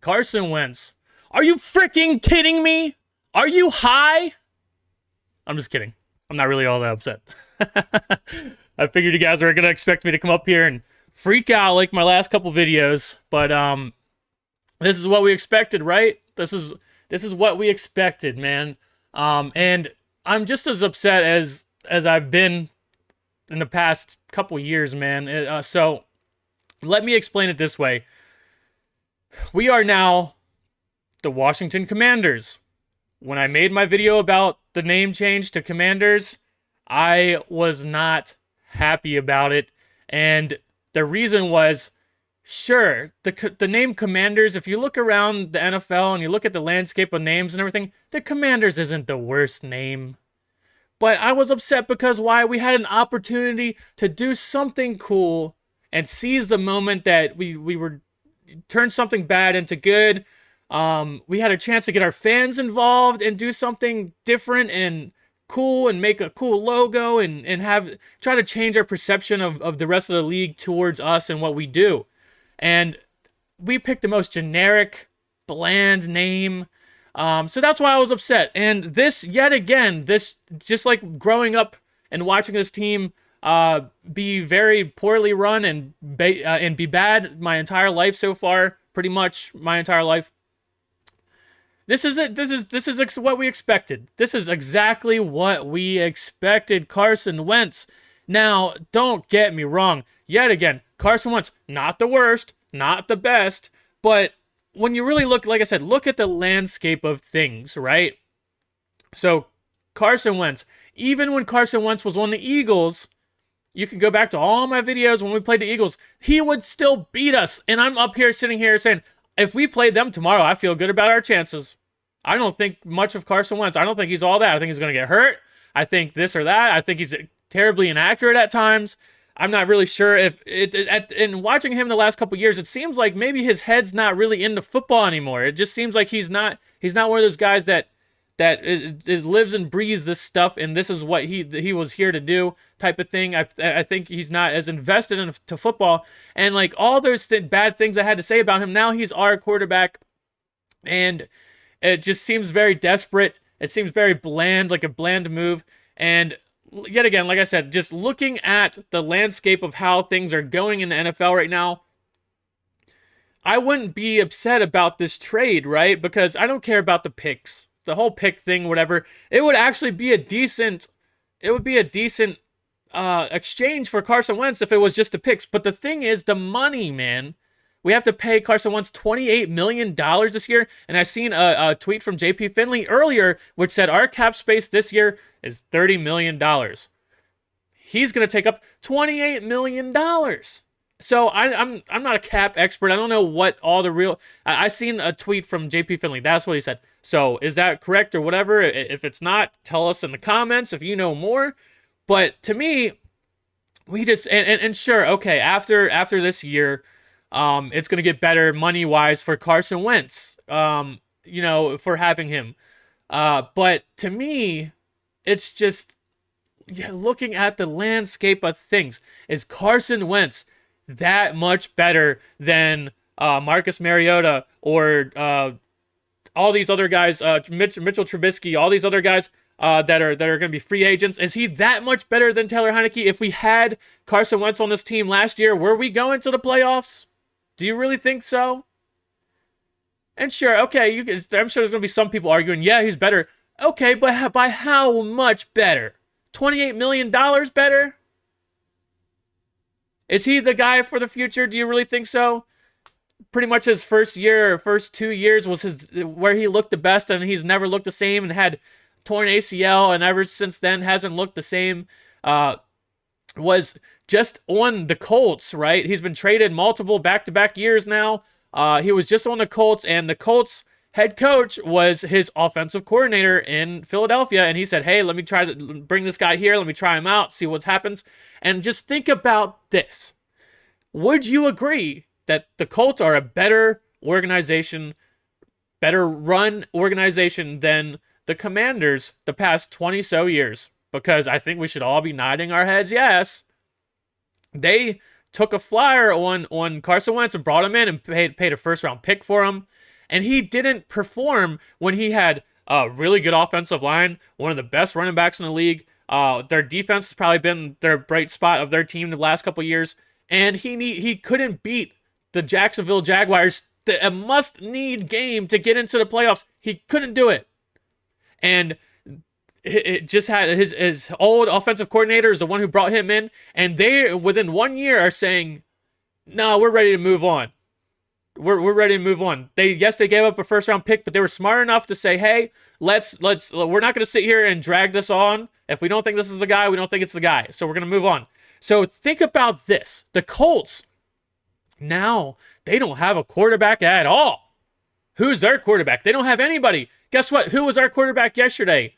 Carson Wentz. Are you freaking kidding me? Are you high? I'm just kidding. I'm not really all that upset. I figured you guys were gonna expect me to come up here and freak out like my last couple videos, but this is what we expected, right? This is what we expected, man. And I'm just as upset as I've been in the past couple years, man. So let me explain it this way. We are now the Washington Commanders. When I made my video about the name change to Commanders, I was not happy about it. And the reason was, sure, the name Commanders, if you look around the NFL and you look at the landscape of names and everything, the Commanders isn't the worst name. But I was upset because why? We had an opportunity to do something cool and seize the moment that we were turn something bad into good. We had a chance to get our fans involved and do something different and cool and make a cool logo and try to change our perception of the rest of the league towards us and what we do. And we picked the most generic, bland name. So that's why I was upset. And this, yet again, this just like growing up and watching this team be very poorly run and be bad my entire life so far, pretty much my entire life. This is it. This is what we expected. This is exactly what we expected. Carson Wentz. Now, don't get me wrong. Yet again, Carson Wentz, not the worst, not the best, but when you really look, like I said, look at the landscape of things, right? So, Carson Wentz, even when Carson Wentz was on the Eagles, you can go back to all my videos when we played the Eagles, he would still beat us. And I'm up here sitting here saying, if we played them tomorrow, I feel good about our chances. I don't think much of Carson Wentz. I don't think he's all that. I think he's going to get hurt. I think this or that. I think he's terribly inaccurate at times. I'm not really sure if in watching him the last couple years, it seems like maybe his head's not really into football anymore. It just seems like he's not one of those guys that lives and breathes this stuff, and this is what he was here to do type of thing. I think he's not as invested into football, and like all those bad things I had to say about him, now he's our quarterback, and it just seems very desperate. It seems very bland, like a bland move. And yet again, like I said, just looking at the landscape of how things are going in the NFL right now, I wouldn't be upset about this trade, right? Because I don't care about the picks, the whole pick thing, whatever. It would actually be a decent exchange for Carson Wentz if it was just the picks. But the thing is, the money, man. We have to pay Carson Wentz $28 million this year. And I seen a tweet from JP Finley earlier, which said our cap space this year is $30 million. He's going to take up $28 million. So I'm not a cap expert. I don't know what all the real... I seen a tweet from JP Finley. That's what he said. So is that correct or whatever? If it's not, tell us in the comments if you know more. But to me, we just... And sure, okay, after this year... it's going to get better money-wise for Carson Wentz, for having him. But to me, it's just looking at the landscape of things. Is Carson Wentz that much better than Marcus Mariota or all these other guys, Mitchell Trubisky, all these other guys that are going to be free agents? Is he that much better than Taylor Heinicke? If we had Carson Wentz on this team last year, were we going to the playoffs? Do you really think so? And sure, okay, I'm sure there's going to be some people arguing, yeah, he's better. Okay, but by how much better? $28 million better? Is he the guy for the future? Do you really think so? Pretty much his first 2 years was where he looked the best, and he's never looked the same and had torn ACL, and ever since then hasn't looked the same. Was just on the Colts, right? He's been traded multiple back-to-back years now. He was just on the Colts, and the Colts head coach was his offensive coordinator in Philadelphia, and he said, hey, let me try to bring this guy here. Let me try him out, see what happens. And just think about this. Would you agree that the Colts are a better organization, better run organization than the Commanders the past 20-so years? Because I think we should all be nodding our heads yes. They took a flyer on Carson Wentz and brought him in and paid a first-round pick for him. And he didn't perform when he had a really good offensive line, one of the best running backs in the league. Their defense has probably been their bright spot of their team the last couple of years. And he couldn't beat the Jacksonville Jaguars, a must-need game to get into the playoffs. He couldn't do it. And it just had his old offensive coordinator is the one who brought him in. And they, within 1 year, are saying, no, we're ready to move on. We're ready to move on. They gave up a first-round pick, but they were smart enough to say, hey, we're not going to sit here and drag this on. If we don't think this is the guy, we don't think it's the guy. So we're going to move on. So think about this. The Colts, now, they don't have a quarterback at all. Who's their quarterback? They don't have anybody. Guess what? Who was our quarterback yesterday?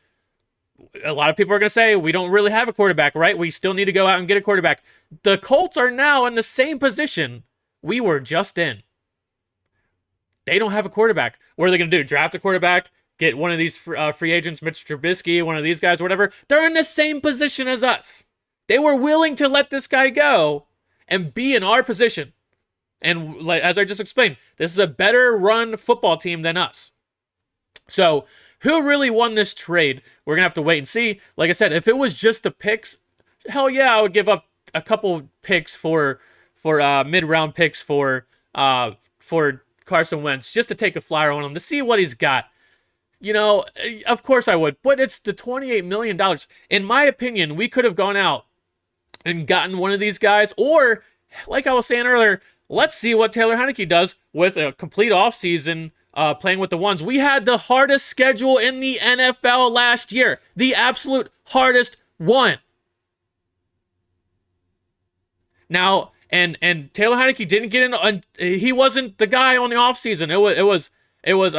A lot of people are going to say, we don't really have a quarterback, right? We still need to go out and get a quarterback. The Colts are now in the same position we were just in. They don't have a quarterback. What are they going to do? Draft a quarterback? Get one of these free agents, Mitch Trubisky, one of these guys, whatever? They're in the same position as us. They were willing to let this guy go and be in our position. And as I just explained, this is a better run football team than us. So who really won this trade? We're going to have to wait and see. Like I said, if it was just the picks, hell yeah, I would give up a couple picks for mid-round picks for Carson Wentz just to take a flyer on him to see what he's got. You know, of course I would, but it's the $28 million. In my opinion, we could have gone out and gotten one of these guys, or like I was saying earlier, let's see what Taylor Heinicke does with a complete offseason playing with the ones. We had the hardest schedule in the NFL last year, the absolute hardest one. Now, and Taylor Heinicke didn't get in. He wasn't the guy on the offseason. It was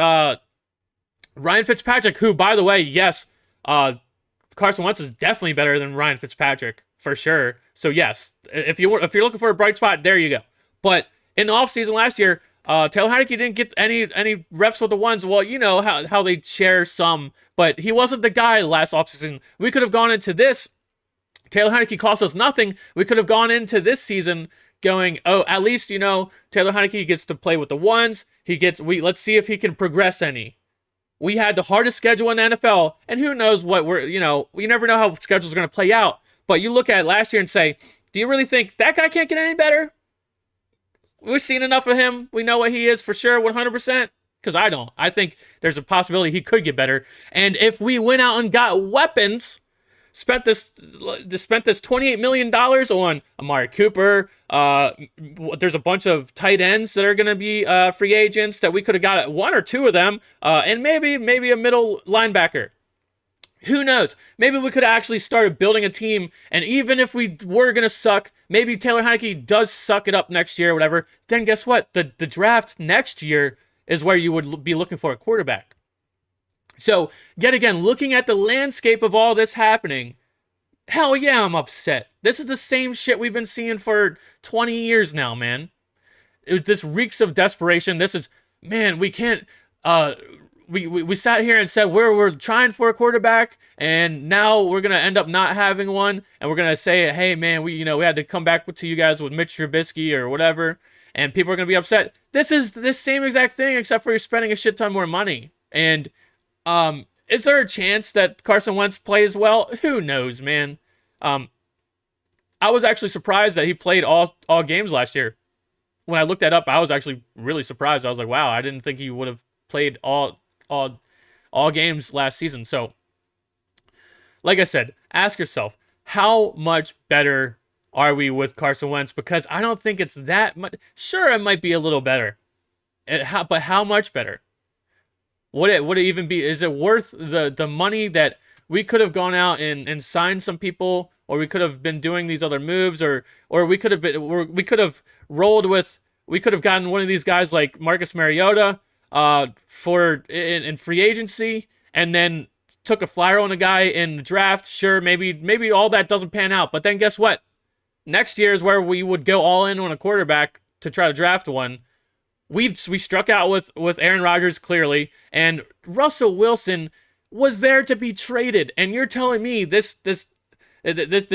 Ryan Fitzpatrick, who, by the way, yes, Carson Wentz is definitely better than Ryan Fitzpatrick for sure. So yes, if you're looking for a bright spot, there you go. But in the offseason last year, Taylor Heinicke didn't get any reps with the ones. Well, you know how they share some, but he wasn't the guy last offseason. We could have gone into this. Taylor Heinicke cost us nothing. We could have gone into this season going, oh, at least, you know, Taylor Heinicke gets to play with the ones. Let's see if he can progress any. We had the hardest schedule in the NFL, and who knows what we never know how schedules are going to play out. But you look at it last year and say, do you really think that guy can't get any better? We've seen enough of him. We know what he is for sure, 100%. Because I don't. I think there's a possibility he could get better. And if we went out and got weapons, spent this $28 million on Amari Cooper, there's a bunch of tight ends that are going to be free agents that we could have got one or two of them, and maybe a middle linebacker. Who knows? Maybe we could have actually started building a team, and even if we were going to suck, maybe Taylor Heinicke does suck it up next year or whatever, then guess what? The draft next year is where you would be looking for a quarterback. So, yet again, looking at the landscape of all this happening, hell yeah, I'm upset. This is the same shit we've been seeing for 20 years now, man. This reeks of desperation. This is, man, we can't... We sat here and said we're trying for a quarterback, and now we're gonna end up not having one, and we're gonna say, hey man, we had to come back to you guys with Mitch Trubisky or whatever, and people are gonna be upset. This is the same exact thing, except for you're spending a shit ton more money. And is there a chance that Carson Wentz plays well? Who knows, man. I was actually surprised that he played all games last year. When I looked that up, I was actually really surprised. I was like, wow, I didn't think he would have played all games last season. So, like I said, ask yourself, how much better are we with Carson Wentz? Because I don't think it's that much. Sure, it might be a little better. But how much better? Would it even be? Is it worth the money that we could have gone out and signed some people, or we could have been doing these other moves, or we could have rolled with, we could have gotten one of these guys like Marcus Mariota in free agency, and then took a flyer on a guy in the draft. Sure, maybe all that doesn't pan out, but then guess what? Next year is where we would go all in on a quarterback to try to draft one. We struck out with Aaron Rodgers clearly, and Russell Wilson was there to be traded. And you're telling me this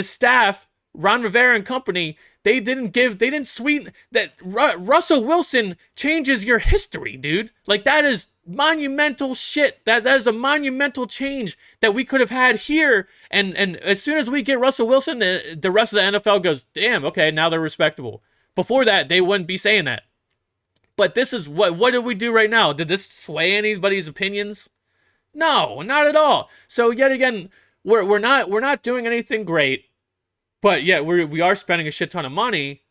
staff Ron Rivera and company, they didn't sweeten that. Russell Wilson changes your history, dude. Like, that is monumental shit. That is a monumental change that we could have had here. And as soon as we get Russell Wilson, the rest of the NFL goes, damn, okay, now they're respectable. Before that, they wouldn't be saying that. But this is what did we do right now? Did this sway anybody's opinions? No, not at all. So yet again, we're not doing anything great. But yeah, we are spending a shit ton of money,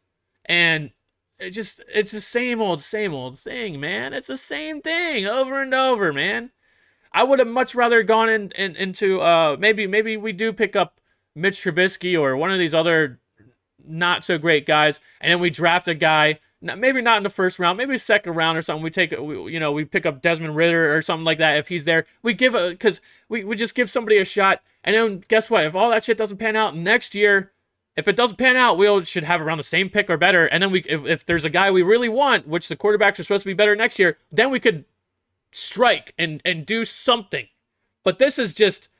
and it's the same old thing, man. It's the same thing over and over, man. I would have much rather gone into maybe we do pick up Mitch Trubisky or one of these other not so great guys, and then we draft a guy, maybe not in the first round, maybe second round or something. We pick up Desmond Ridder or something like that if he's there. We just give somebody a shot, and then guess what? If all that shit doesn't pan out next year. If it doesn't pan out, we should have around the same pick or better. And then if there's a guy we really want, which the quarterbacks are supposed to be better next year, then we could strike and do something. But this is just,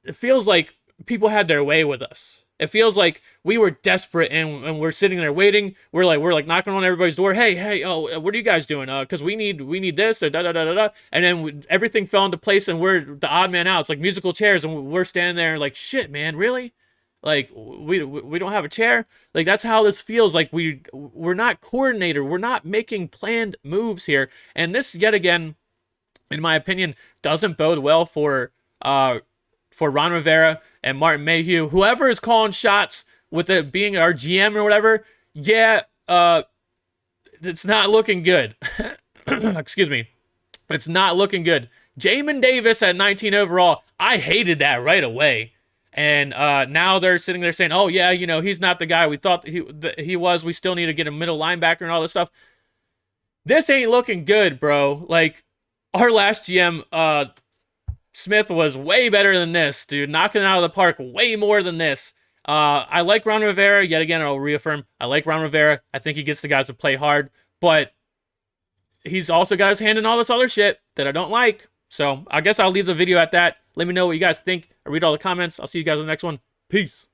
it feels like people had their way with us. It feels like we were desperate and we're sitting there waiting. We're like knocking on everybody's door. Hey, what are you guys doing? Because we need this or da da da da da. And then everything fell into place and we're the odd man out. It's like musical chairs and we're standing there like, shit, man, really? Like, we don't have a chair. Like, that's how this feels. Like, we're not coordinated. We're not making planned moves here. And this, yet again, in my opinion, doesn't bode well for Ron Rivera and Martin Mayhew. Whoever is calling shots with it being our GM or whatever, yeah, it's not looking good. Excuse me. It's not looking good. Jamin Davis at 19 overall, I hated that right away. And now they're sitting there saying, oh, yeah, he's not the guy we thought he was. We still need to get a middle linebacker and all this stuff. This ain't looking good, bro. Like, our last GM, Smith, was way better than this, dude. Knocking it out of the park way more than this. I like Ron Rivera. Yet again, I'll reaffirm, I like Ron Rivera. I think he gets the guys to play hard. But he's also got his hand in all this other shit that I don't like. So I guess I'll leave the video at that. Let me know what you guys think. I read all the comments. I'll see you guys in the next one. Peace.